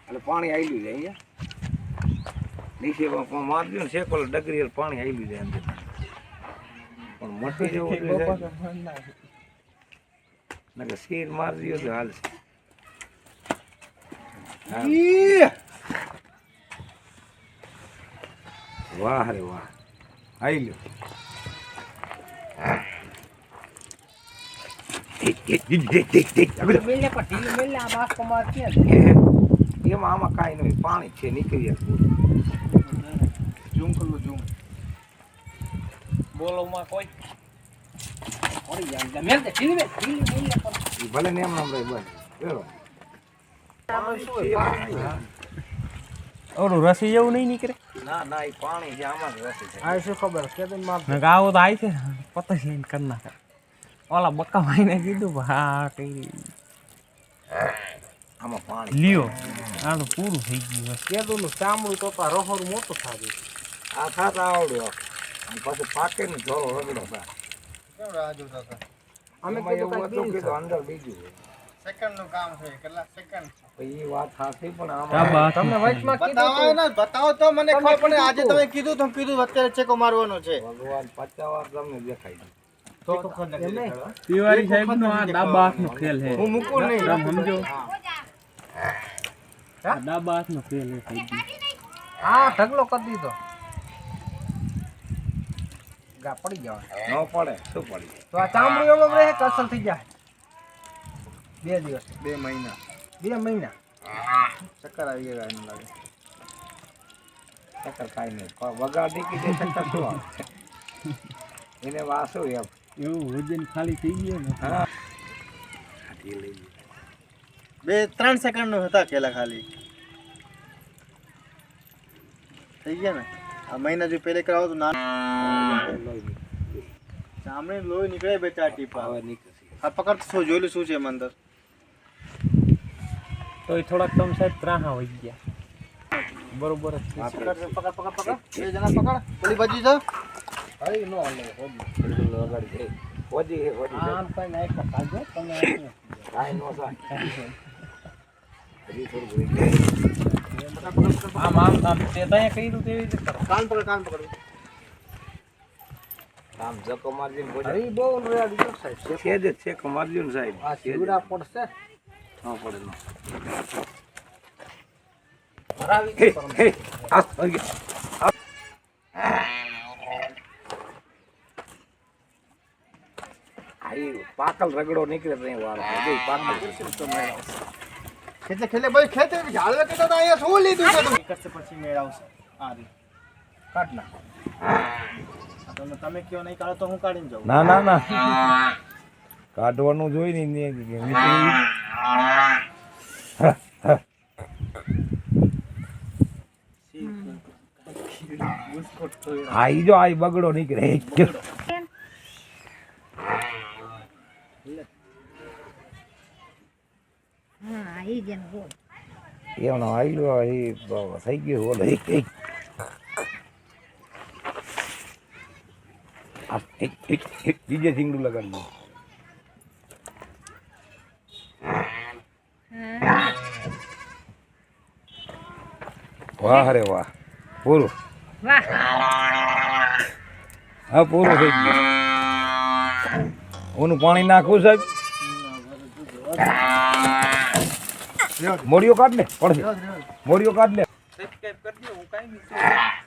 એટલે પાણી આવેલું છે અહીંયા નીચે મારજો ને શેકોલ ડગરી પાણી આવેલું છે અંદર પણ મટી જવું એટલે શીર મારજો તો હાલશે વાહ રે વાહ આવી એમાં આમાં કાંઈ નહીં પાણી છે નીકળી ઝૂમ કરલું ઝૂમ બોલોમાં કોઈ ભલે ને એમ નામ રહે બસ ઓલું રસી જેવું નહીં નીકળે ના ના એ પાણી છે આમાં જ રસી છે આ શું ખબર કેદન માં આવો તો આવી છે પતંગ લઈને કરી નાખે ઓલા બક્કા ભાઈને કીધું હા કઈ આમાં પાણી લ્યો આ તો પૂરું થઈ ગયું કેદું નું ચામડું તો રહોર મોટું થાતું આ ખાતા આવડ્યો અને પછી પાકે ને ધોરો રગડો થાય કેમ રાજુ કાકા અમે એવું હતું કે અંદર બીજું સેકન્ડ નું કામ છે કેટલા સેકન્ડ એ વાત સાચી પણ આમાં તમને વચમાં બતાવો ને બતાવો તો મને ખબર પડે આજે તમે કીધું તો કીધું અત્યારે ચેકો મારવાનો છે ભગવાન 50 વાર તમને દેખાય તિવારી સાહેબ નો આ દાબા હાથનો ખેલ છે હું મૂકું નહીં તમે સમજો દાબા હાથનો ખેલ છે સાહેબ હા ઢગલો કરી દીધો ગા પડી જવા ન પડે શું પડી તો આ ચામડું એમ રહે કે અસર થઈ જાય 2 દિવસ 2 મહિના 2 મહિના ચક્કર આવી ગયા એનું લાગે ચક્કર કાંઈ નહીં વગાડી કીધે ચક્કર શું આવે એને વાસો એમ એવું વજન ખાલી થઈ ગયું ને હા 2-3 સેકન્ડ નો હતા કેલા ખાલી થઈ ગયા ને આ મહિના જો પહેલે કરાવો તો ના ચામડે લોહી નીકળે બે ચાર ટીપા હવે નીકળશે આ પકડ શું જોયેલું શું છે એમ અંદર તો એ થોડાક કમ સાહેબ ત્રાહા વહી ગયા બરોબર જ છે પકડ બે જણા પકડ પેલી બાજુ છે અરે નો લે વગાડી દે હોજી આમ કઈ નાઈ પકડજો તમે કાંઈ નો થાય હજી થોડું આમ આમ આમ તે ત્યાં કર્યું તેવી રીતે કરો કાન પકડ આમ જકો મારજી ને અરે બહુ રેડી જો સાહેબ છે જ છે કમારજી ને સાહેબ આ સીવડા પડશે હા પડે નો ભરાવી હે હે આ ઓકે આઈ પાકલ રગડો નીકળે તો અહીં વાર જો પાકલ ખેલે ભાઈ ખેતે ઝાડવે કે તો અહીંયા શું લીધું છે નીકળશે પછી મેળવશે આ રી કાઢ નાખો તમે કયો નહીં કાઢો તો હું કાઢીને જાઉં ના ના ના કાઢવાનું જોઈ ને આઈ જો આઈ બગડો નીકળે એનો આઈલો એ થઈ ગયો ઓલો બીજે સિંગડું લગાડી વાહ રે વાહ પૂરું હા પૂરું થઈ ગયું ઓનું પાણી નાખવું સાહેબ મોડિયો કાઢ લે પડશે મોડિયો કાઢ લે સબસ્ક્રાઇબ કરી દો હું કાઈ નહીં